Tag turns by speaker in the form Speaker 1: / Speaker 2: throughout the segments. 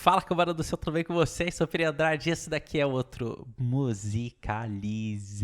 Speaker 1: Fala, camarada do céu, tudo bem com vocês? Sou Felipe Andrade e esse daqui é outro Musicalize.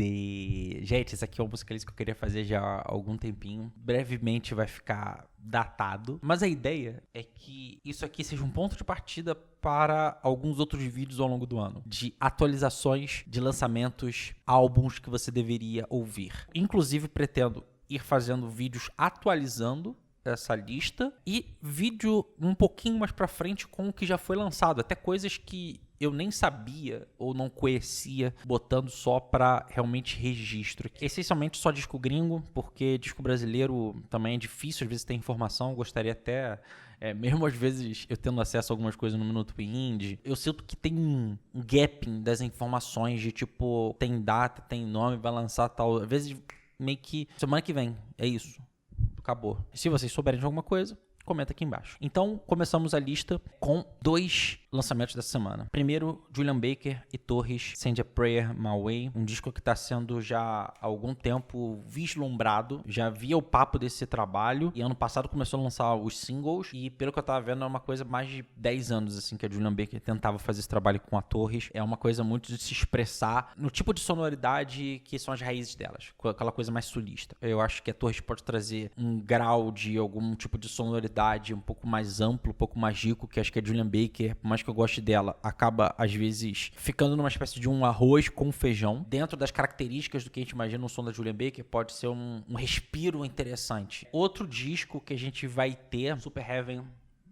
Speaker 1: Gente, esse aqui é um Musicalize que eu queria fazer já há algum tempinho. Brevemente vai ficar datado, mas a ideia é que isso aqui seja um ponto de partida para alguns outros vídeos ao longo do ano, de atualizações, de lançamentos, álbuns que você deveria ouvir. Inclusive, pretendo ir fazendo vídeos atualizando essa lista e vídeo um pouquinho mais pra frente com o que já foi lançado, até coisas que eu nem sabia ou não conhecia, botando só pra realmente registro. Essencialmente só disco gringo, porque disco brasileiro também é difícil, às vezes tem informação, gostaria até... mesmo às vezes eu tendo acesso a algumas coisas no Minuto Indie, eu sinto que tem um gapping das informações de tipo, tem data, tem nome, vai lançar tal, às vezes meio que semana que vem, é isso. Acabou. Se vocês souberem de alguma coisa, comenta aqui embaixo. Então, começamos a lista com 2 lançamentos dessa semana. Primeiro, Julian Baker e Torres, Send a Prayer My Way, um disco que está sendo já há algum tempo vislumbrado. Já havia o papo desse trabalho e ano passado começou a lançar os singles e pelo que eu tava vendo é uma coisa mais de 10 anos assim que a Julian Baker tentava fazer esse trabalho com a Torres. É uma coisa muito de se expressar no tipo de sonoridade que são as raízes delas, aquela coisa mais sulista. Eu acho que a Torres pode trazer um grau de algum tipo de sonoridade um pouco mais amplo, um pouco mais rico, que acho que a Julian Baker, por mais que eu goste dela, acaba às vezes ficando numa espécie de um arroz com feijão. Dentro das características do que a gente imagina no som da Julian Baker, pode ser um respiro interessante. Outro disco que a gente vai ter, Super Heaven,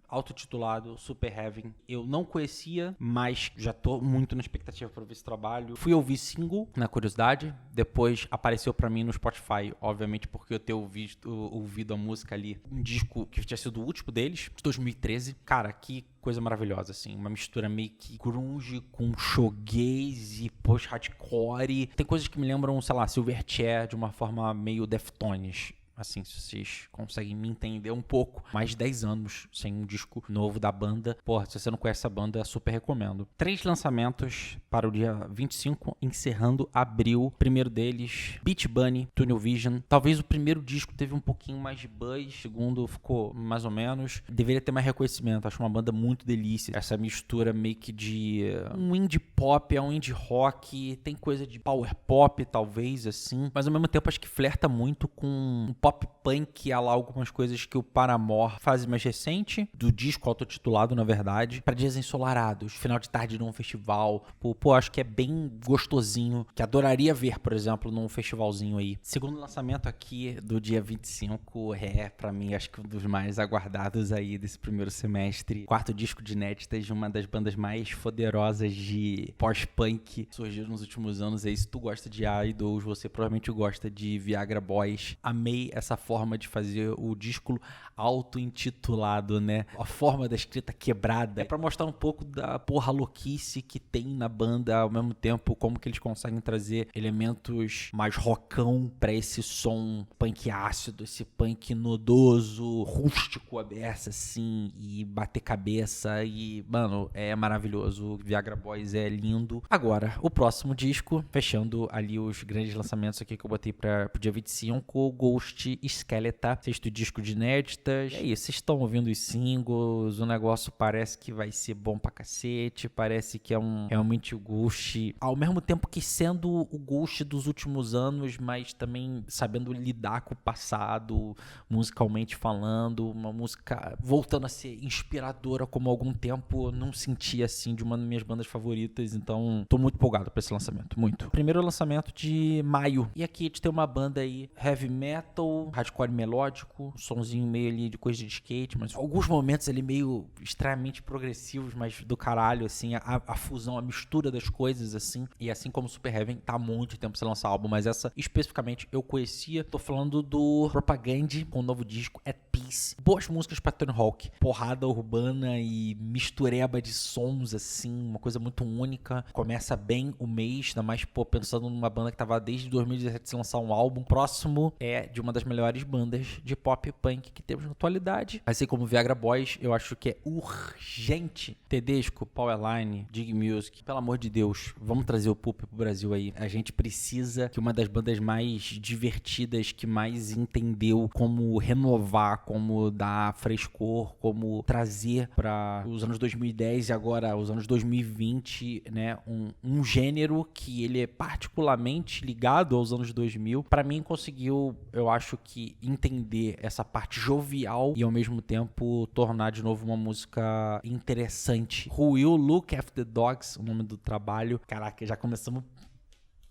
Speaker 1: autotitulado Super Heaven. Eu não conhecia, mas já tô muito na expectativa para ver esse trabalho. Fui ouvir single, na curiosidade, depois apareceu para mim no Spotify, obviamente porque eu ter ouvido a música ali, um disco que tinha sido o último deles, de 2013. Cara, que coisa maravilhosa, assim, uma mistura meio que grunge com shoegaze e post-hardcore. Tem coisas que me lembram, sei lá, Silverchair de uma forma meio Deftones. Assim, se vocês conseguem me entender um pouco. Mais de 10 anos sem um disco novo da banda. Porra, se você não conhece a banda, super recomendo. 3 lançamentos para o dia 25, encerrando abril. Primeiro deles, Beach Bunny, Tunnel Vision. Talvez o primeiro disco teve um pouquinho mais de buzz, o segundo ficou mais ou menos. Deveria ter mais reconhecimento, acho uma banda muito delícia. Essa mistura meio que de um indie pop, um indie rock, tem coisa de power pop, talvez, assim. Mas ao mesmo tempo acho que flerta muito com pop punk, há lá algumas coisas que o Paramore faz mais recente, do disco autotitulado, na verdade, para dias ensolarados, final de tarde num festival. Pô, acho que é bem gostosinho, que adoraria ver, por exemplo, num festivalzinho aí. Segundo lançamento aqui do dia 25, pra mim, acho que um dos mais aguardados aí desse primeiro semestre. 4º disco de inéditas de uma das bandas mais poderosas de pós-punk surgiu nos últimos anos. Aí, se tu gosta de idols, você provavelmente gosta de Viagra Boys. Amei essa forma de fazer o disco auto-intitulado, né? A forma da escrita quebrada. É pra mostrar um pouco da porra louquice que tem na banda, ao mesmo tempo como que eles conseguem trazer elementos mais rockão pra esse som punk ácido, esse punk nodoso, rústico, aberto assim, e bater cabeça e, mano, é maravilhoso. Viagra Boys é lindo. Agora, o próximo disco, fechando ali os grandes lançamentos aqui que eu botei pro dia 25, Ghost Skeleton, 6º disco de inéditas. E aí, vocês estão ouvindo os singles, o negócio parece que vai ser bom pra cacete, parece que é realmente o Ghost, ao mesmo tempo que sendo o Ghost dos últimos anos, mas também sabendo lidar com o passado, musicalmente falando, uma música voltando a ser inspiradora, como há algum tempo eu não sentia assim, de uma das minhas bandas favoritas, então tô muito empolgado pra esse lançamento, muito. Primeiro lançamento de maio, e aqui a gente tem uma banda aí, heavy metal, hardcore melódico, um sonzinho meio ali de coisa de skate, mas alguns momentos ali meio extremamente progressivos, mas do caralho, assim, a fusão, a mistura das coisas, assim, e assim como Super Heaven, tá há muito tempo sem lançar álbum, mas essa especificamente eu conhecia. Tô falando do Propaganda, com o novo disco At Peace. Boas músicas pra Tony Hawk, porrada urbana e mistureba de sons, assim, uma coisa muito única. Começa bem o mês, ainda mais, pô, pensando numa banda que tava desde 2017 sem lançar um álbum. Próximo é de uma das melhores bandas de pop punk que temos na atualidade. Assim como Viagra Boys, eu acho que é urgente. Tedesco, Powerline, Dig Music, pelo amor de Deus, vamos trazer o Pup pro Brasil aí. A gente precisa que uma das bandas mais divertidas, que mais entendeu como renovar, como dar frescor, como trazer para os anos 2010 e agora os anos 2020, né, um gênero que ele é particularmente ligado aos anos 2000. Para mim conseguiu, eu acho que entender essa parte jovial e ao mesmo tempo tornar de novo uma música interessante. Who Will Look After the Dogs, o nome do trabalho. Caraca, já começamos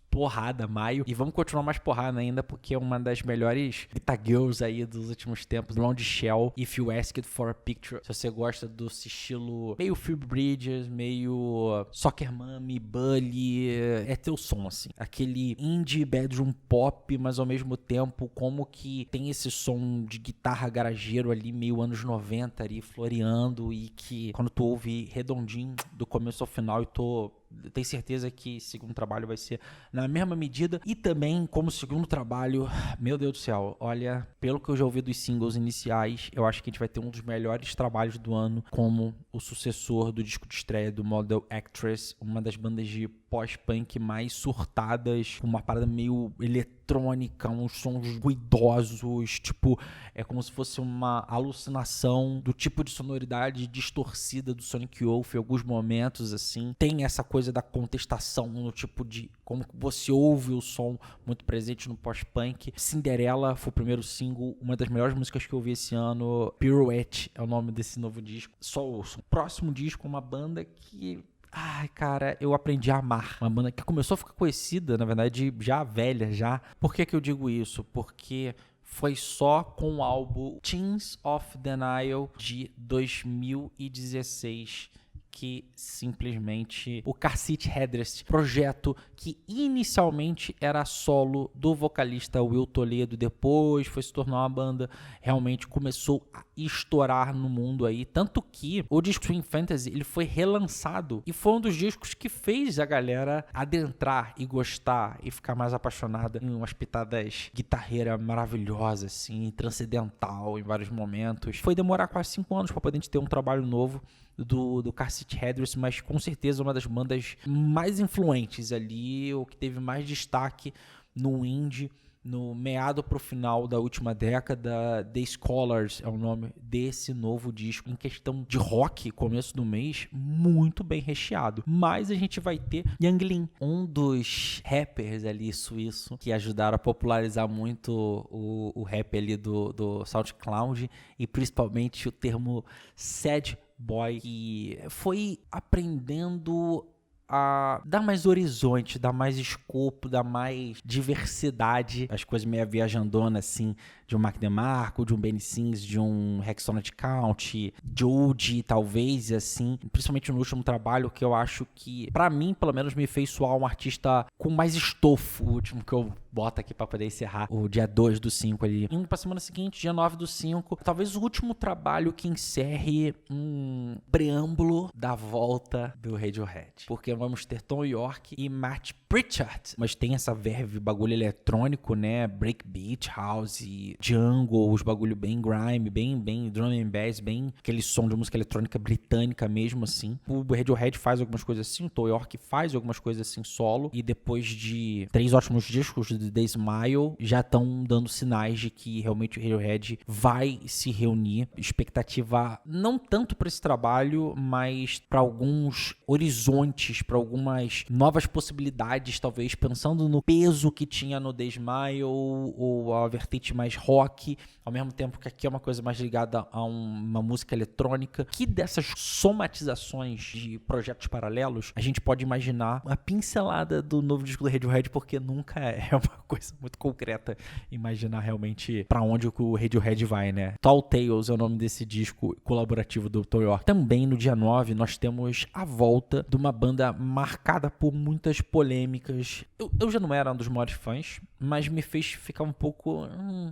Speaker 1: porrada, maio. E vamos continuar mais porrada ainda, porque é uma das melhores Guitar Girls aí dos últimos tempos. Blonde Shell, If You Asked For A Picture. Se você gosta desse estilo meio Phoebe Bridgers, meio Soccer Mommy, Bully, é teu som, assim. Aquele indie bedroom pop, mas ao mesmo tempo como que tem esse som de guitarra garageiro ali, meio anos 90 ali, floreando, e que quando tu ouve redondinho do começo ao final, eu tenho certeza que esse segundo trabalho vai ser na mesma medida. E também, como segundo trabalho, meu Deus do céu, olha, pelo que eu já ouvi dos singles iniciais, eu acho que a gente vai ter um dos melhores trabalhos do ano como o sucessor do disco de estreia do Model Actress, uma das bandas de pós-punk mais surtadas, com uma parada meio eletrônica, uns sons ruidosos, tipo, é como se fosse uma alucinação do tipo de sonoridade distorcida do Sonic Youth em alguns momentos, assim. Tem essa coisa da contestação no tipo de como você ouve o som muito presente no pós-punk. Cinderella foi o primeiro single, uma das melhores músicas que eu ouvi esse ano. Pirouette é o nome desse novo disco. Só ouço. O próximo disco é uma banda que... ai, cara, eu aprendi a amar. Uma banda que começou a ficar conhecida, na verdade, já velha, já. Por que que eu digo isso? Porque foi só com o álbum Teens of Denial de 2016 que simplesmente o Car Seat Headrest, projeto que inicialmente era solo do vocalista Will Toledo, depois foi se tornar uma banda, realmente começou a estourar no mundo aí, tanto que o disco Twin Fantasy, ele foi relançado e foi um dos discos que fez a galera adentrar e gostar e ficar mais apaixonada em umas pitadas guitarreira maravilhosa, assim, transcendental em vários momentos. Foi demorar quase 5 anos para poder ter um trabalho novo do Car Seat Headrest, mas com certeza uma das bandas mais influentes ali, ou que teve mais destaque no indie, no meado pro final da última década. The Scholars é o nome desse novo disco, em questão de rock, começo do mês, muito bem recheado. Mas a gente vai ter Yang Lin, um dos rappers ali suíço, que ajudaram a popularizar muito o rap ali do SoundCloud, e principalmente o termo sad boy, que foi aprendendo a dar mais horizonte, dar mais escopo, dar mais diversidade, as coisas meio viajandonas assim, de um Mark DeMarco, de um Benny Sims, de um Hexonant Count, Jody, talvez, assim, principalmente no último trabalho, que eu acho que, pra mim, pelo menos, me fez soar um artista com mais estofo, o último que eu boto aqui pra poder encerrar, o dia 2 do 5 ali. Indo pra semana seguinte, dia 9 do 5, talvez o último trabalho que encerre um preâmbulo da volta do Radiohead, porque vamos ter Tom York e Matt Pritchard, mas tem essa verve, bagulho eletrônico, né, breakbeat, house, jungle, os bagulho bem grime, bem drum and bass, bem aquele som de música eletrônica britânica mesmo, assim. O Radiohead faz algumas coisas assim, o Tom York faz algumas coisas assim solo, e depois de 3 ótimos discos de The Smile, já estão dando sinais de que realmente o Radiohead vai se reunir. Expectativa não tanto para esse trabalho, mas para alguns horizontes, para algumas novas possibilidades, talvez pensando no peso que tinha no The Smile, ou a vertente mais rock, ao mesmo tempo que aqui é uma coisa mais ligada a uma música eletrônica, que dessas somatizações de projetos paralelos, a gente pode imaginar uma pincelada do novo disco do Radiohead, porque nunca é uma coisa muito concreta imaginar realmente pra onde o Radiohead vai, né? Tall Tales é o nome desse disco colaborativo do Tom York. Também no dia 9 nós temos a volta de uma banda marcada por muitas polêmicas. Eu já não era um dos maiores fãs, mas me fez ficar um pouco...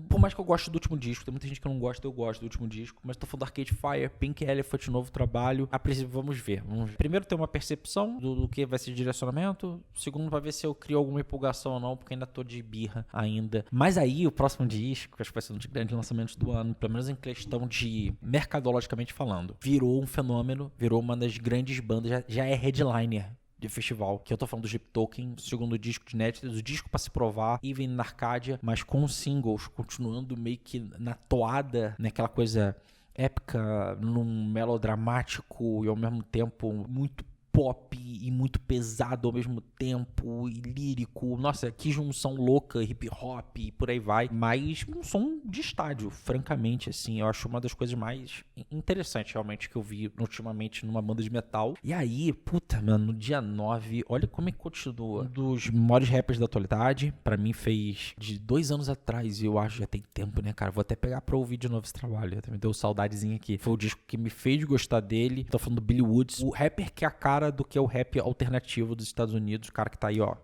Speaker 1: Por mais que eu goste do último disco, tem muita gente que não gosta, eu gosto do último disco, mas tô falando do Arcade Fire, Pink Elephant, novo trabalho. A princípio, vamos ver. Primeiro, ter uma percepção do que vai ser de direcionamento. Segundo, vai ver se eu crio alguma empolgação ou não, porque ainda tô de birra ainda. Mas aí, o próximo disco, acho que vai ser um dos grandes lançamentos do ano, pelo menos em questão de mercadologicamente falando, virou um fenômeno, virou uma das grandes bandas, já é headliner de festival, que eu tô falando do Sleep Token, segundo disco de Netflix, o disco pra se provar, Even na Arcadia, mas com singles, continuando meio que na toada, naquela coisa épica, num melodramático e ao mesmo tempo muito pop e muito pesado ao mesmo tempo, e lírico. Nossa, que junção louca, hip hop e por aí vai. Mas um som de estádio, francamente, assim. Eu acho uma das coisas mais interessantes, realmente, que eu vi ultimamente numa banda de metal. E aí, puta, mano, no dia 9, olha como é que continua. Um dos maiores rappers da atualidade, pra mim fez de 2 anos atrás, e eu acho que já tem tempo, né, cara? Vou até pegar pra ouvir de novo esse trabalho. Me deu saudadezinha aqui. Foi o disco que me fez gostar dele. Tô falando do Billy Woods, o rapper que é a cara do que é o rap alternativo dos Estados Unidos, o cara que tá aí, ó.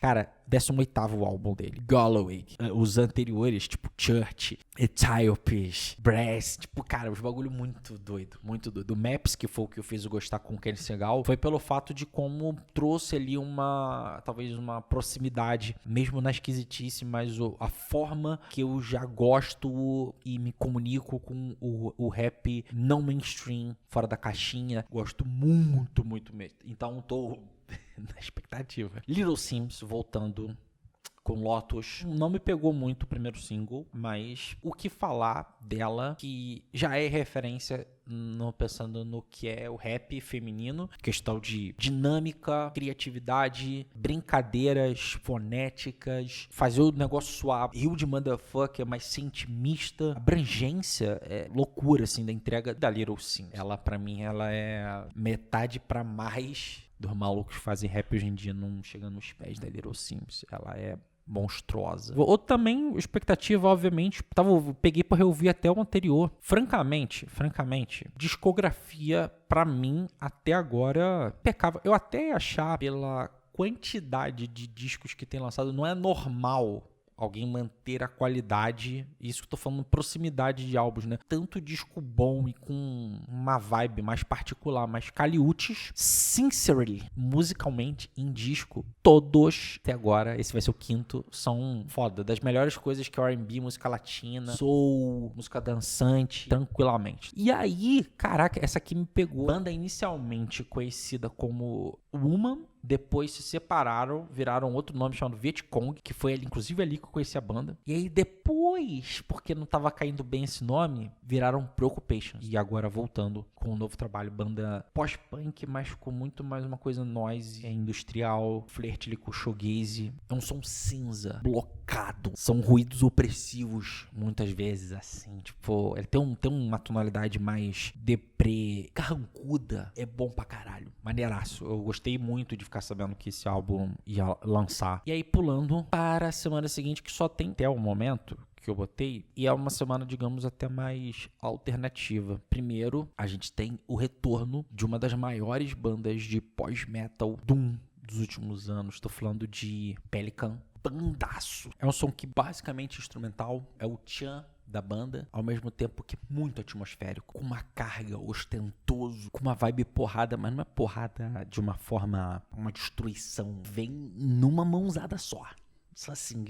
Speaker 1: Cara, 18º álbum dele, Galloway. Os anteriores, tipo Church, Etiopes, Brass, tipo, cara, os bagulho muito doido, muito doido. O Maps, que foi o que eu fiz eu gostar com o Kenny Segal, foi pelo fato de como trouxe ali talvez uma proximidade, mesmo na esquisitice, mas a forma que eu já gosto e me comunico com o rap não mainstream, fora da caixinha, gosto muito, muito mesmo. Então, tô na expectativa. Little Sims voltando com Lotus. Não me pegou muito o primeiro single, mas o que falar dela, que já é referência pensando no que é o rap feminino, questão de dinâmica, criatividade, brincadeiras fonéticas, fazer o negócio suave, rio de motherfucker, mais ser intimista, abrangência, loucura, assim, da entrega da Little Sims. Ela, pra mim, ela é metade pra mais dos malucos que fazem rap hoje em dia, não chega nos pés da Little Sims. Ela é monstruosa. Ou também, expectativa, obviamente, peguei pra reouvir até o anterior. Francamente, discografia, pra mim, até agora, impecável. Eu até achar, pela quantidade de discos que tem lançado, não é normal alguém manter a qualidade, isso que eu tô falando, proximidade de álbuns, né? Tanto disco bom e com uma vibe mais particular, mais caliutes, sincerely, musicalmente, em disco, todos, até agora, esse vai ser o 5º, são foda, das melhores coisas que é R&B, música latina, soul, música dançante, tranquilamente. E aí, caraca, essa aqui me pegou. Banda inicialmente conhecida como Woman, depois se separaram, viraram outro nome chamado Vietcong, que foi inclusive ali que eu conheci a banda. E aí depois, porque não tava caindo bem esse nome, viraram Preoccupation. E agora voltando com um novo trabalho, banda pós-punk, mas com muito mais uma coisa noise, industrial, flerte ali com shoegaze. É um som cinza, blocado. São ruídos opressivos, muitas vezes, assim. Tipo, ele tem uma tonalidade mais deprê, carrancuda. É bom pra caralho. Maneiraço. Eu gostei muito de ficar sabendo que esse álbum ia lançar. E aí, pulando para a semana seguinte, que só tem até o momento que eu botei, e é uma semana, digamos, até mais alternativa. Primeiro, a gente tem o retorno de uma das maiores bandas de pós-metal doom dos últimos anos. Estou falando de Pelican. Bandaço. É um som que basicamente é instrumental, é o tchan da banda, ao mesmo tempo que muito atmosférico, com uma carga ostentoso, com uma vibe porrada, mas não é porrada de uma forma, uma destruição, vem numa mãozada só assim,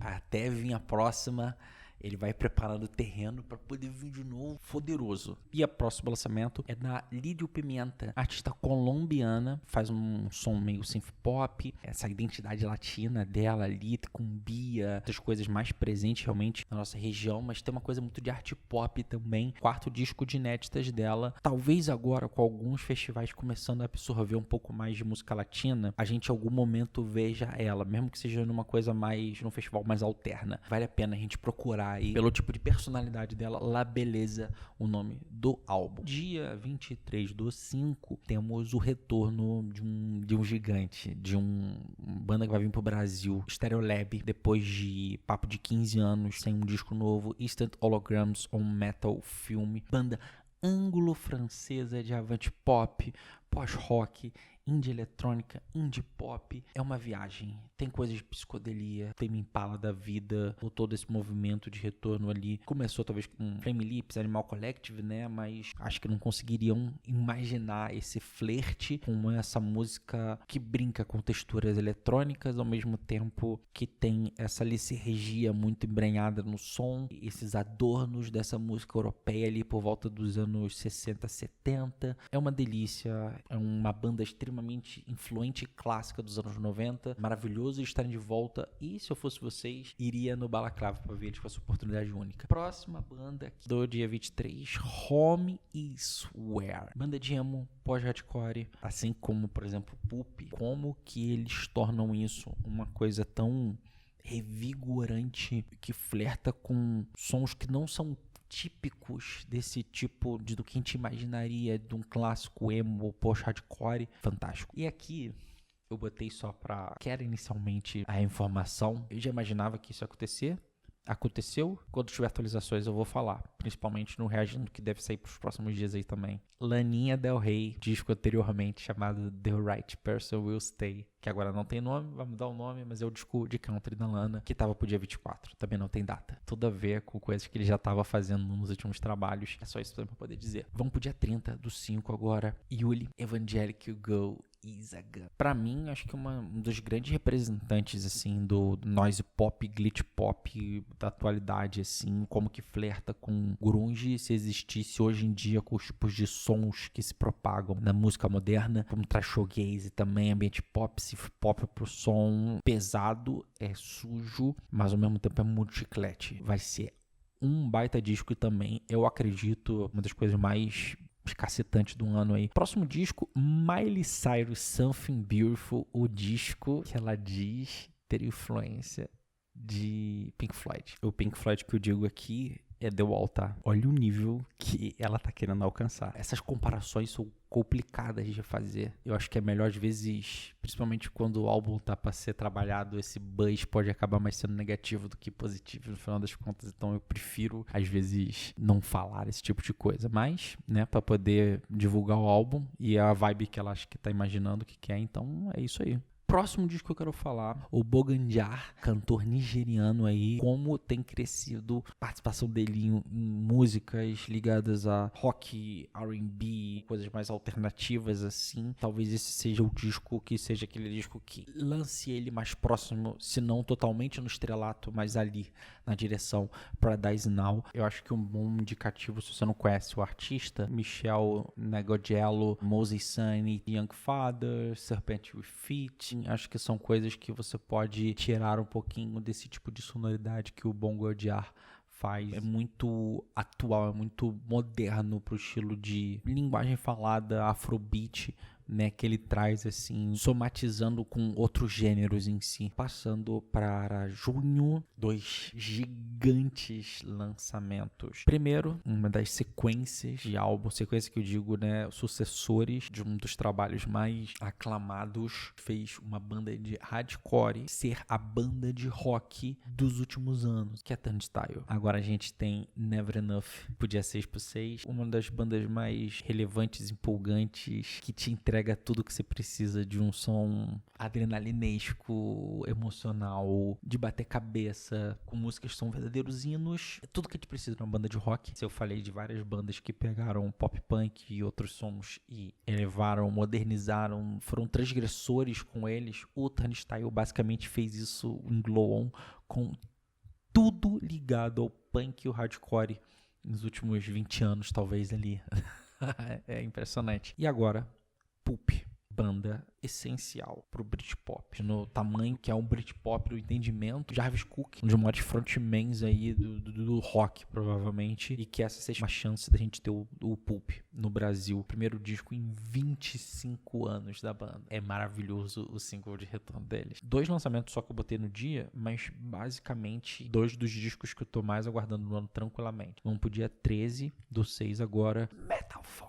Speaker 1: até vir a próxima, ele vai preparando o terreno para poder vir de novo poderoso. E o próximo lançamento é da Lídio Pimenta, artista colombiana, faz um som meio synth pop, essa identidade latina dela ali, com Bia, outras coisas mais presentes realmente na nossa região, mas tem uma coisa muito de arte pop também. 4º disco de inéditas dela, talvez agora com alguns festivais começando a absorver um pouco mais de música latina, a gente em algum momento veja ela, mesmo que seja num festival mais alterna. Vale a pena a gente procurar aí, pelo tipo de personalidade dela, La Beleza, o nome do álbum. Dia 23/5, temos o retorno de um gigante, de uma banda que vai vir pro Brasil, Stereolab, depois de papo de 15 anos, sem um disco novo, Instant Holograms on Metal Film, banda ângulo-francesa de avant pop, pós-rock, indie eletrônica, indie pop. É uma viagem. Tem coisas de psicodelia, Tame Impala da vida, ou todo esse movimento de retorno ali. Começou talvez com Flame Lips, Animal Collective, né? Mas acho que não conseguiriam imaginar esse flerte com essa música que brinca com texturas eletrônicas, ao mesmo tempo que tem essa licergia muito embrenhada no som, esses adornos dessa música europeia ali por volta dos anos 60, 70. É uma delícia, é uma banda extremamente influente e clássica dos anos 90. Maravilhoso estarem de volta, e se eu fosse vocês, iria no Balaclava para ver eles com essa oportunidade única. Próxima banda aqui do dia 23, Home I Swear. Banda de emo, pós-hardcore, assim como, por exemplo, Pulp. Como que eles tornam isso uma coisa tão revigorante, que flerta com sons que não são típicos desse tipo do que a gente imaginaria de um clássico emo ou post-hardcore. Fantástico. E aqui eu botei só pra... Quero inicialmente a informação. Eu já imaginava que isso ia acontecer. Aconteceu. Quando tiver atualizações eu vou falar. Principalmente no reagindo que deve sair pros próximos dias aí também. Lana Del Rey, disco anteriormente chamado The Right Person Will Stay. Que agora não tem nome, vai mudar o nome, mas é o disco de country da Lana, que tava pro dia 24. Também não tem data. Tudo a ver com coisas que ele já tava fazendo nos últimos trabalhos. É só isso pra poder dizer. Vamos pro dia 30 do 5 agora. Yuli, Evangelic Girl Isaga. Pra mim, acho que um dos grandes representantes, assim, do noise pop, glitch pop da atualidade, assim, como que flerta com grunge se existisse hoje em dia com os tipos de sons que se propagam na música moderna, como traz shoegaze também, ambiente pop, synth pop pro som pesado, é sujo, mas ao mesmo tempo é muito chiclete. Vai ser um baita disco e também, eu acredito, uma das coisas mais cacetante do ano aí. Próximo disco, Miley Cyrus, Something Beautiful, o disco que ela diz ter influência de Pink Floyd. O Pink Floyd que eu digo aqui é The Wall, tá? Olha o nível que ela tá querendo alcançar. Essas comparações são complicadas de fazer. Eu acho que é melhor às vezes, principalmente quando o álbum tá pra ser trabalhado, esse buzz pode acabar mais sendo negativo do que positivo no final das contas. Então eu prefiro às vezes não falar esse tipo de coisa, mas, né, pra poder divulgar o álbum e a vibe que ela acha que tá imaginando que quer. Então é isso aí. Próximo disco que eu quero falar, o Boganjar, cantor nigeriano aí, como tem crescido a participação dele em músicas ligadas a rock, R&B, coisas mais alternativas assim. Talvez esse seja o disco que seja aquele disco que lance ele mais próximo, se não totalmente no estrelato, mas ali na direção Paradise Now. Eu acho que um bom indicativo, se você não conhece o artista, Michel Nnagojello, Moses Sunny, Young Father, Serpent with Feet. Acho que são coisas que você pode tirar um pouquinho desse tipo de sonoridade que o Bongo Odiar faz. É muito atual, é muito moderno pro estilo de linguagem falada, afrobeat, né, que ele traz assim, somatizando com outros gêneros em si. Passando para junho, 2 gigantes lançamentos. Primeiro, uma das sequências de álbum, sequência que eu digo, né, sucessores de um dos trabalhos mais aclamados, fez uma banda de hardcore ser a banda de rock dos últimos anos, que é Turnstile. Agora a gente tem Never Enough, podia 6x6, uma das bandas mais relevantes, empolgantes, que te entrega tudo que você precisa de um som adrenalinesco, emocional, de bater cabeça, com músicas que são verdadeiros hinos. É tudo que a gente precisa de uma banda de rock. Se eu falei de várias bandas que pegaram pop punk e outros sons e elevaram, modernizaram, foram transgressores com eles, o Turnstile basicamente fez isso em Glow On, com tudo ligado ao punk e o hardcore nos últimos 20 anos, talvez ali. É impressionante. E agora, Pulp, banda essencial pro Britpop, no tamanho que é um Britpop, no entendimento. Jarvis Cook, um dos maiores frontmans aí do rock, provavelmente, e que essa seja uma chance da gente ter o Pulp no Brasil. Primeiro disco em 25 anos da banda. É maravilhoso o single de retorno deles. 2 lançamentos só que eu botei no dia, mas basicamente 2 dos discos que eu tô mais aguardando no ano tranquilamente. Vamos pro dia 13 do 6 agora, Metal Force.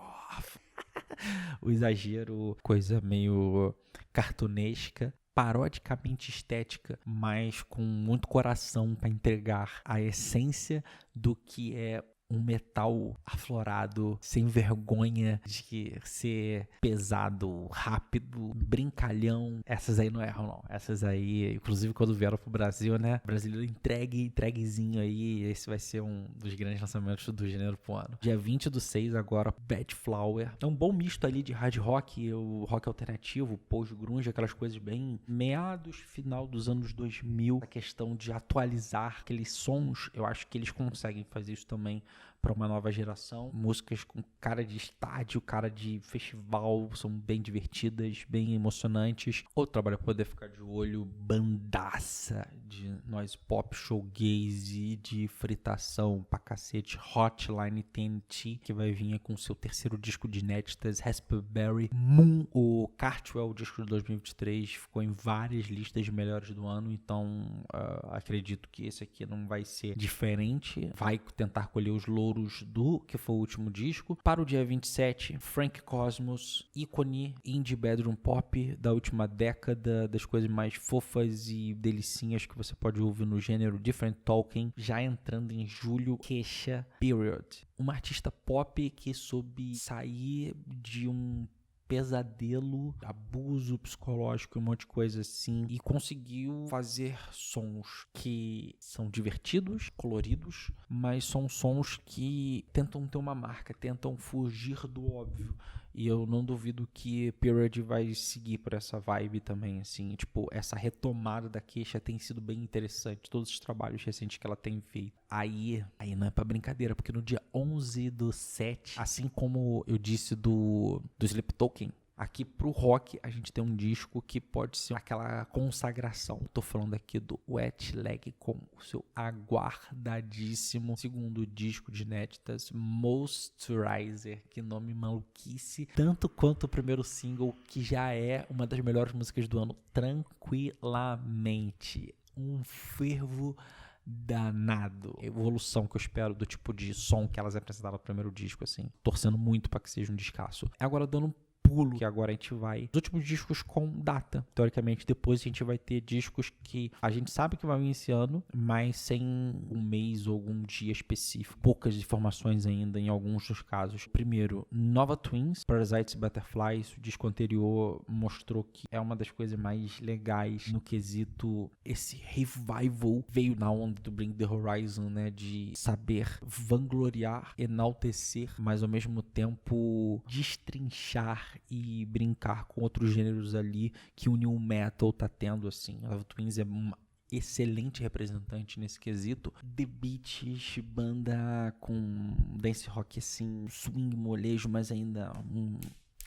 Speaker 1: O exagero, coisa meio cartunesca, parodicamente estética, mas com muito coração para entregar a essência do que é um metal aflorado, sem vergonha de ser pesado, rápido, brincalhão. Essas aí não erram, não. Essas aí, inclusive quando vieram pro Brasil, né? Brasileiro entreguezinho aí. Esse vai ser um dos grandes lançamentos do gênero pro ano. Dia 20/6 agora, Bad Flower. É um bom misto ali de hard rock, o rock alternativo, post-grunge, aquelas coisas bem meados, final dos anos 2000. A questão de atualizar aqueles sons, eu acho que eles conseguem fazer isso também para uma nova geração. Músicas com cara de estádio, cara de festival, são bem divertidas, bem emocionantes. Outro trabalho pra poder ficar de olho, bandaça de noise pop, showgaze, de fritação pra cacete, Hotline TNT, que vai vir com seu terceiro disco de inéditas, Raspberry Moon. O Cartwell, o disco de 2023, ficou em várias listas de melhores do ano, então acredito que esse aqui não vai ser diferente. Vai tentar colher os louros do que foi o último disco. Para o dia 27, Frank Cosmos, ícone indie bedroom pop da última década, das coisas mais fofas e delicinhas que você pode ouvir no gênero Different Talking, já entrando em julho, Kesha Period. Uma artista pop que soube sair de um pesadelo, abuso psicológico e um monte de coisa assim, e conseguiu fazer sons que são divertidos, coloridos, mas são sons que tentam ter uma marca, tentam fugir do óbvio. E eu não duvido que Period vai seguir por essa vibe também, assim, tipo, essa retomada da Kesha tem sido bem interessante, todos os trabalhos recentes que ela tem feito. Aí não é pra brincadeira, porque no dia 11/7, assim como eu disse do Sleep Token, aqui pro rock a gente tem um disco que pode ser aquela consagração. Tô falando aqui do Wet Leg com o seu aguardadíssimo segundo disco de inéditas, Moisturizer, que nome maluquice, tanto quanto o primeiro single, que já é uma das melhores músicas do ano, tranquilamente. Um fervo danado. A evolução que eu espero do tipo de som que elas apresentaram no primeiro disco, assim, torcendo muito para que seja um descasso. Agora dando um pulo, que agora a gente vai os últimos discos com data. Teoricamente, depois a gente vai ter discos que a gente sabe que vai vir esse ano, mas sem um mês ou algum dia específico. Poucas informações ainda em alguns dos casos. Primeiro, Nova Twins, Parasites Butterflies. O disco anterior mostrou que é uma das coisas mais legais no quesito. Esse revival veio na onda do Bring the Horizon, né? De saber vangloriar, enaltecer, mas ao mesmo tempo destrinchar e brincar com outros gêneros ali que o new metal tá tendo, assim. A Nova Twins é uma excelente representante nesse quesito. The Beatles, banda com dance rock assim, swing, molejo, mas ainda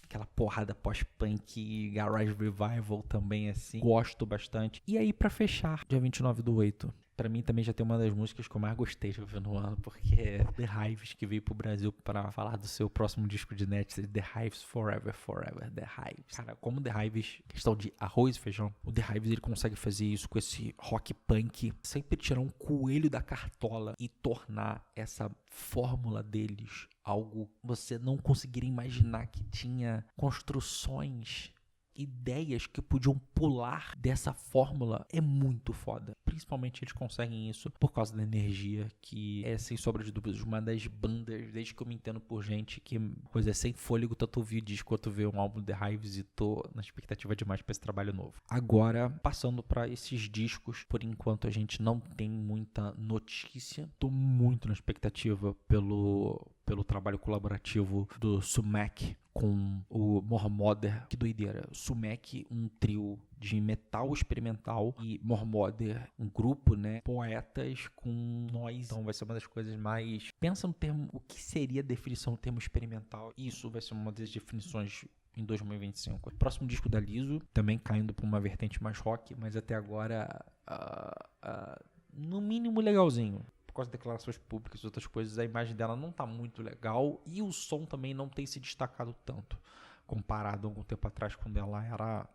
Speaker 1: aquela porrada pós-punk, garage revival também, assim. Gosto bastante. E aí, pra fechar, dia 29/8, pra mim também já tem uma das músicas que eu mais gostei de ouvir no ano, porque é The Hives, que veio pro Brasil para falar do seu próximo disco de Netflix, The Hives Forever, Forever, The Hives. Cara, como The Hives, questão de arroz e feijão, o The Hives ele consegue fazer isso com esse rock punk, sempre tirar um coelho da cartola e tornar essa fórmula deles algo que você não conseguiria imaginar que tinha construções, ideias que podiam pular dessa fórmula. É muito foda. Principalmente eles conseguem isso por causa da energia, que é, sem sombra de dúvidas, uma das bandas, desde que eu me entendo por gente, que coisa é sem fôlego, tanto ouvir disco quanto ver um álbum The Hives, e tô na expectativa demais pra esse trabalho novo. Agora, passando pra esses discos, por enquanto a gente não tem muita notícia. Tô muito na expectativa pelo trabalho colaborativo do Sumac com o Mormother. Que doideira. Sumac, um trio de metal experimental, e Mormother, um grupo, né, poetas com nós. Então vai ser uma das coisas mais... Pensa no termo, o que seria a definição do termo experimental? Isso vai ser uma das definições em 2025. O próximo disco da Lizzo, também caindo para uma vertente mais rock, mas até agora no mínimo legalzinho. Por causa de declarações públicas e outras coisas, a imagem dela não tá muito legal e o som também não tem se destacado tanto, comparado a algum tempo atrás, quando ela era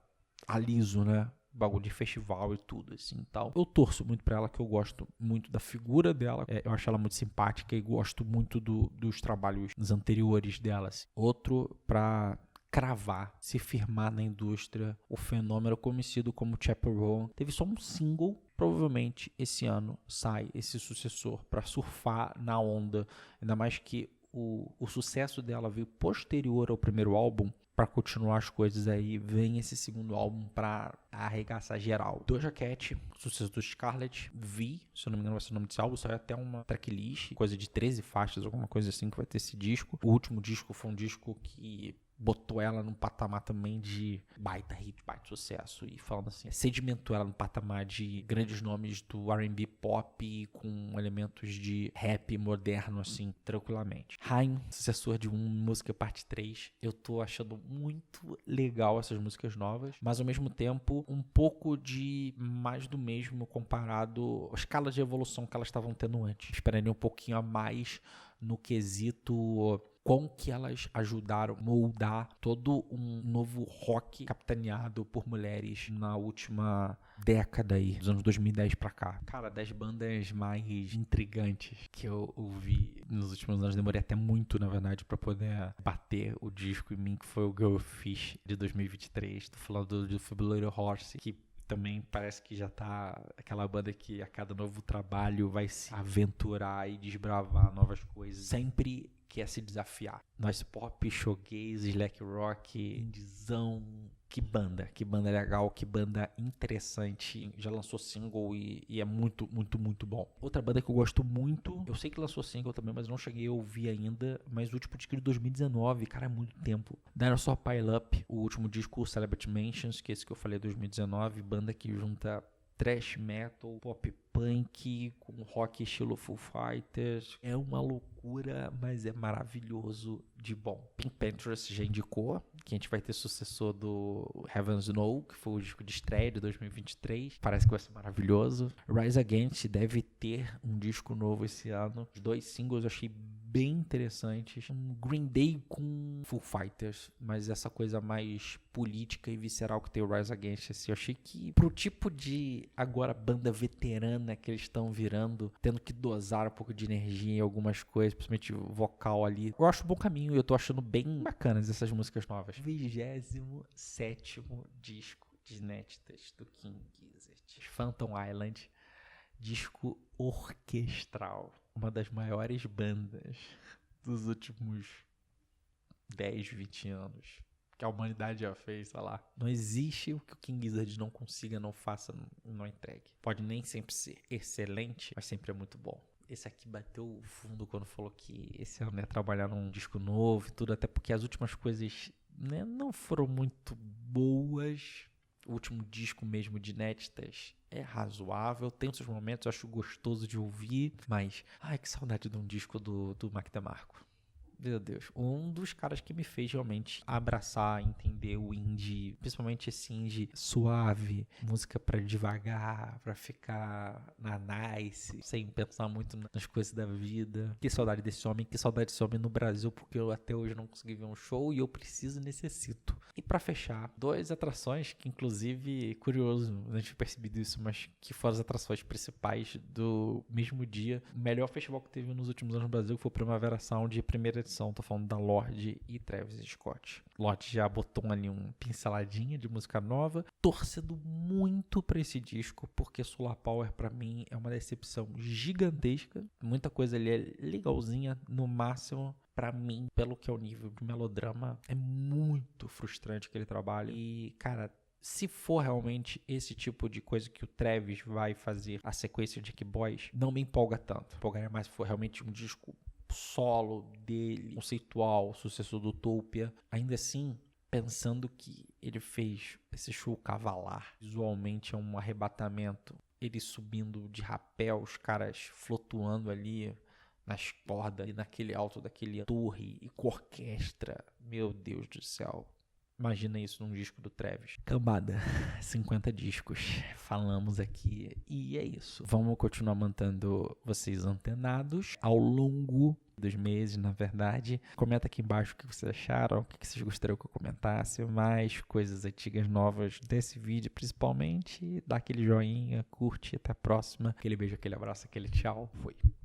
Speaker 1: a Lizzo, né? Bagulho de festival e tudo, assim, tal. Eu torço muito pra ela, que eu gosto muito da figura dela. Eu acho ela muito simpática e gosto muito dos trabalhos anteriores dela. Assim. Outro pra cravar, se firmar na indústria. O fenômeno conhecido como Chappell Roan teve só um single. Provavelmente esse ano sai esse sucessor para surfar na onda, ainda mais que o sucesso dela veio posterior ao primeiro álbum. Para continuar as coisas aí, vem esse segundo álbum para arregaçar geral. Doja Cat, sucesso do Scarlett, Vi, se eu não me engano vai ser o nome desse álbum, saiu até uma tracklist, coisa de 13 faixas, alguma coisa assim que vai ter esse disco. O último disco foi um disco que botou ela num patamar também de baita hit, baita sucesso. E falando assim, sedimentou ela no patamar de grandes nomes do R&B pop com elementos de rap moderno, assim, tranquilamente. Haim, sucessor de música parte 3. Eu tô achando muito legal essas músicas novas, mas ao mesmo tempo um pouco de mais do mesmo comparado à escala de evolução que elas estavam tendo antes. Esperaria um pouquinho a mais no quesito com que elas ajudaram a moldar todo um novo rock capitaneado por mulheres na última década aí, dos anos 2010 pra cá. Cara, das bandas mais intrigantes que eu ouvi nos últimos anos, demorei até muito, na verdade, pra poder bater o disco em mim, que foi o Girlfish de 2023. Tô falando do Defibrillator Horse, que também parece que já tá aquela banda que a cada novo trabalho vai se aventurar e desbravar novas coisas. Sempre quer se desafiar. Noise pop, shoegaze, slack rock, indizão. Que banda legal, que banda interessante. Já lançou single e é muito, muito, muito bom. Outra banda que eu gosto muito, eu sei que lançou single também, mas não cheguei a ouvir ainda. Mas o último disco de 2019, cara, é muito tempo. Dinosaur Pile Up, o último disco, Celebrity Mansions, que é esse que eu falei, 2019. Banda que junta thrash metal, pop punk com rock estilo Foo Fighters. É uma loucura, mas é maravilhoso de bom. Pink Panthers já indicou que a gente vai ter sucessor do Heaven's Know, que foi o disco de estreia de 2023. Parece que vai ser maravilhoso. Rise Against deve ter um disco novo esse ano. Os 2 singles eu achei bem interessantes. Um Green Day com Foo Fighters, mas essa coisa mais política e visceral que tem o Rise Against, assim, eu achei que pro tipo de agora banda veterana que eles estão virando, tendo que dosar um pouco de energia em algumas coisas, principalmente vocal ali, eu acho um bom caminho e eu tô achando bem bacanas essas músicas novas. 27º disco de inéditas do King Gizzard, Phantom Island, disco orquestral, uma das maiores bandas dos últimos 10, 20 anos que a humanidade já fez, sei lá. Não existe o que o King Gizzard não consiga, não faça, não entregue. Pode nem sempre ser excelente, mas sempre é muito bom. Esse aqui bateu o fundo quando falou que esse ano ia trabalhar num disco novo e tudo, até porque as últimas coisas, né, não foram muito boas. O último disco mesmo de inéditas é razoável, tem os seus momentos, eu acho gostoso de ouvir, mas ai, que saudade de um disco do Mac DeMarco. Meu Deus, um dos caras que me fez realmente abraçar, entender o indie, principalmente esse indie suave, música pra devagar, pra ficar na nice, sem pensar muito nas coisas da vida. Que saudade desse homem no Brasil, porque eu até hoje não consegui ver um show e eu preciso e necessito. E pra fechar, 2 atrações que inclusive, curioso, não tinha percebido isso, mas que foram as atrações principais do mesmo dia. O melhor festival que teve nos últimos anos no Brasil foi o Primavera Sound, primeira edição, tô falando da Lorde e Travis Scott. Lorde já botou ali uma pinceladinha de música nova, torcendo muito pra esse disco, porque Solar Power pra mim é uma decepção gigantesca, muita coisa ali é legalzinha, no máximo, pra mim, pelo que é o nível de melodrama, é muito frustrante aquele trabalho, e cara, se for realmente esse tipo de coisa que o Travis vai fazer, a sequência de Kick-Boys, não me empolga tanto, empolgaria mais se for realmente um disco solo dele, conceitual, sucessor do Utopia. Ainda assim, pensando que ele fez esse show cavalar, visualmente é um arrebatamento, ele subindo de rapel, os caras flutuando ali nas cordas e naquele alto daquele torre e com orquestra, meu Deus do céu. Imagina isso num disco do Travis. Cambada, 50 discos, falamos aqui e é isso. Vamos continuar mantendo vocês antenados ao longo dos meses, na verdade. Comenta aqui embaixo o que vocês acharam, o que vocês gostariam que eu comentasse, mais coisas antigas, novas desse vídeo, principalmente. Dá aquele joinha, curte, até a próxima. Aquele beijo, aquele abraço, aquele tchau. Fui.